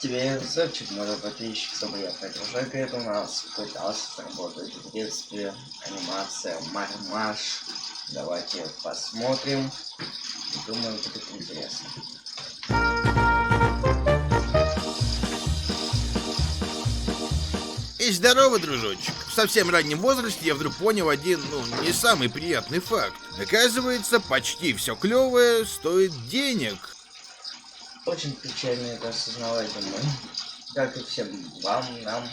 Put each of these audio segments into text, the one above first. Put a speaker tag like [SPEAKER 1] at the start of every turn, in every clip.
[SPEAKER 1] Тебе разочек, мой подписчик, чтобы я продолжаю, говорит, у нас пытался работать в детстве анимация Мармаш. Давайте посмотрим. Думаю, будет интересно.
[SPEAKER 2] И здорово, дружочек. В совсем раннем возрасте я вдруг понял один, не самый приятный факт. Оказывается, почти все клевое стоит денег.
[SPEAKER 1] Очень печально это осознавать, думаю. Как и всем вам, нам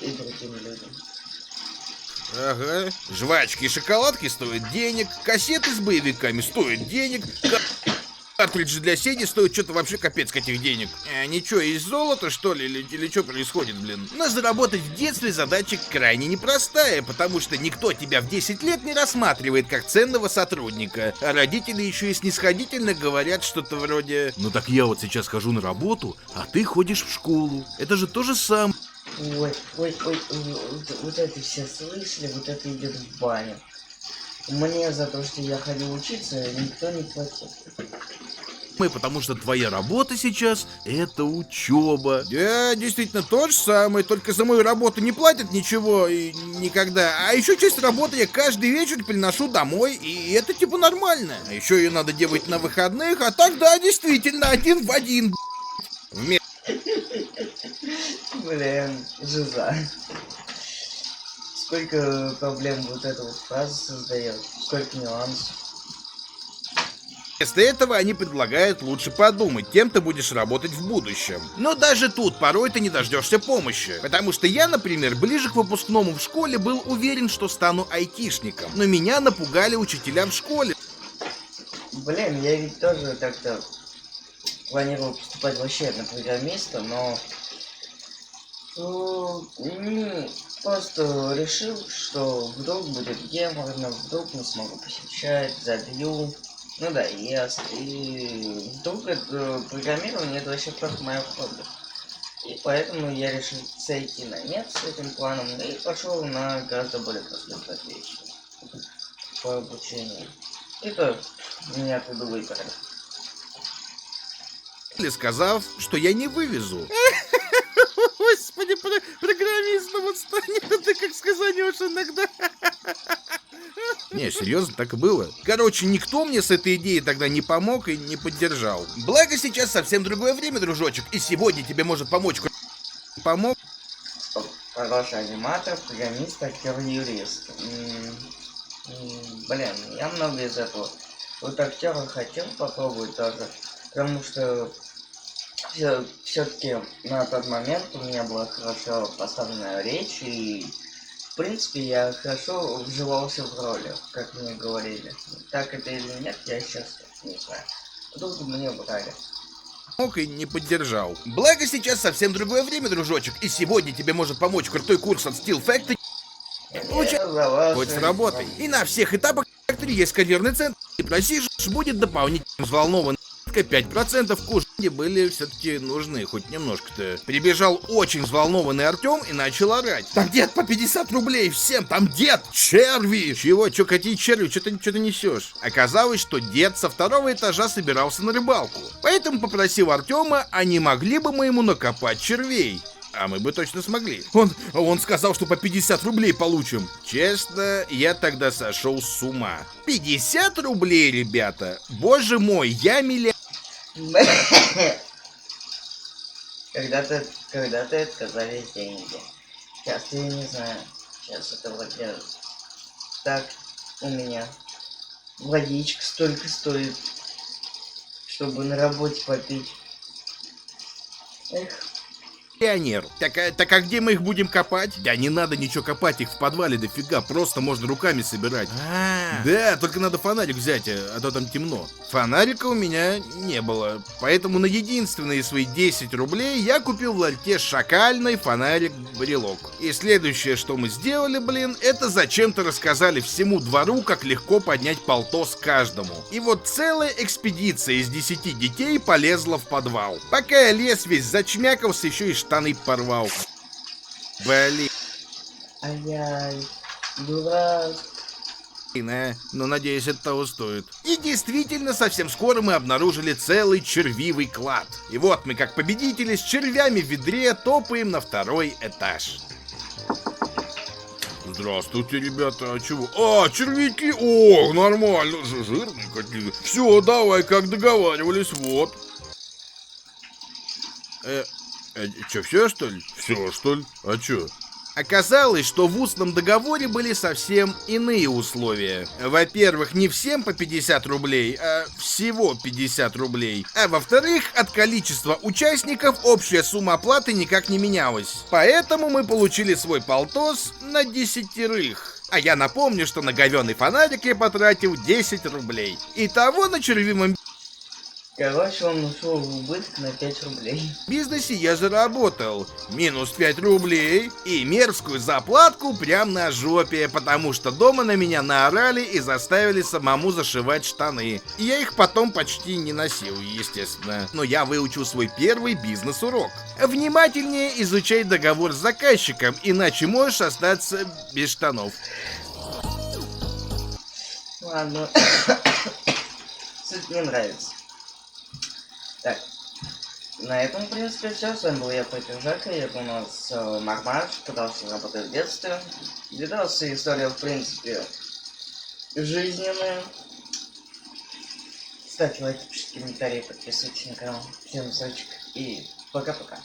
[SPEAKER 1] и другим людям.
[SPEAKER 2] Ага. Жвачки и шоколадки стоят денег, кассеты с боевиками стоят денег, картриджи для Сеги стоят что-то вообще капец этих денег. Ничего, из золота, что ли, или что происходит, блин? Но заработать в детстве задача крайне непростая, потому что никто тебя в 10 лет не рассматривает как ценного сотрудника, а родители еще и снисходительно говорят что-то вроде: «Ну так я вот сейчас хожу на работу, а ты ходишь в школу. Это же то же самое».
[SPEAKER 1] Ой, вот это все слышали, вот это идет в баню. Мне за то, что я ходил учиться, никто не платил.
[SPEAKER 2] Потому что твоя работа сейчас — это учеба. Да, действительно, то же самое, только за мою работу не платят ничего и никогда. А еще часть работы я каждый вечер приношу домой, и это типа нормально. А еще ее надо делать на выходных, а так, да, действительно, один в один,
[SPEAKER 1] Блин, жиза. Сколько проблем вот эта вот фраза создает, сколько нюансов.
[SPEAKER 2] Вместо этого они предлагают лучше подумать, кем ты будешь работать в будущем. Но даже тут порой ты не дождешься помощи. Потому что я, например, ближе к выпускному в школе был уверен, что стану айтишником. Но меня напугали учителя в школе.
[SPEAKER 1] Блин, я ведь тоже так-то планировал поступать вообще на программиста, но просто решил, что вдруг будет геморно, вдруг не смогу посещать, забью. Ну да, ясно. И вдруг это программирование — это вообще просто мое хобби. И поэтому я решил сойти на нет с этим планом и пошел на гораздо более простую профессию по обучению. Это меня оттуда выпорали.
[SPEAKER 2] Или сказав, что я не вывезу. Господи, программистом вот станет, это как сказанешь иногда. Не, серьезно, так и было. Короче, никто мне с этой идеей тогда не помог и не поддержал. Благо сейчас совсем другое время, дружочек, и сегодня тебе может помочь помог.
[SPEAKER 1] Хороший аниматор, программист, актер, юрист. Блин, я много из этого. Вот актера хотел попробовать тоже, потому что все-таки на тот момент у меня была хорошо поставленная речь, и в принципе я хорошо вживался в роли, как мне говорили. Так это или нет, я сейчас не знаю. Вдруг мне брали.
[SPEAKER 2] Мог и не поддержал. Благо сейчас совсем другое время, дружочек, и сегодня тебе может помочь крутой курс от Steel Factory. Хоть с работой. И на всех этапах Factory есть карьерный центр. И просишь, будет дополнительно взволнован. 5% курс, где были все-таки нужны хоть немножко-то. Прибежал очень взволнованный Артем и начал орать: «Там дед по 50 рублей всем, там дед, черви!» Чего, какие черви, что ты несешь? Оказалось, что дед со второго этажа собирался на рыбалку. Поэтому попросил Артема, а не могли бы мы ему накопать червей? А мы бы точно смогли. Он сказал, что по 50 рублей получим. Честно, я тогда сошел с ума. 50 рублей, ребята? Боже мой, я миллиард.
[SPEAKER 1] Когда-то отказались деньги. Сейчас я не знаю. Сейчас это вроде так у меня. Водичка столько стоит, чтобы на работе попить. Эх.
[SPEAKER 2] Пионер. Так а где мы их будем копать? Да не надо ничего копать, их в подвале дофига, просто можно руками собирать. Да, только надо фонарик взять, а то там темно. Фонарика у меня не было, поэтому на единственные свои 10 рублей я купил в ларьке шакальный фонарик-брелок. И следующее, что мы сделали, это зачем-то рассказали всему двору, как легко поднять полтос каждому. И вот целая экспедиция из 10 детей полезла в подвал. Пока я лез весь зачмякался, еще и штаны порвал. Блин.
[SPEAKER 1] Ай-яй, дурак.
[SPEAKER 2] но надеюсь, это того стоит. И действительно, совсем скоро мы обнаружили целый червивый клад. И вот мы, как победители, с червями в ведре топаем на 2-й этаж. Здравствуйте, ребята, а чего? А, червяки! О, нормально же, жирные какие. Все, давай, как договаривались, вот. Че, все, что ли? Все, что ли? А че? Оказалось, что в устном договоре были совсем иные условия. Во-первых, не всем по 50 рублей, а всего 50 рублей. А во-вторых, от количества участников общая сумма оплаты никак не менялась. Поэтому мы получили свой полтос на 10. А я напомню, что на говёный фонарик я потратил 10 рублей. Итого на червивом
[SPEAKER 1] Короче, он ушел в убыток на 5 рублей.
[SPEAKER 2] бизнесе я заработал минус 5 рублей и мерзкую заплатку прям на жопе, потому что дома на меня наорали и заставили самому зашивать штаны. И я их потом почти не носил, естественно. Но я выучил свой первый бизнес-урок. Внимательнее изучай договор с заказчиком, иначе можешь остаться без штанов.
[SPEAKER 1] Ладно. Суть мне нравится. Так, на этом, в принципе, все. С вами был я, Петр Жака. Это у нас Мармаш, пытался работать в детстве. Видосы, история, в принципе, жизненная. Ставьте лайки, пишите комментарии, подписывайтесь на канал. Всем удачи и пока-пока.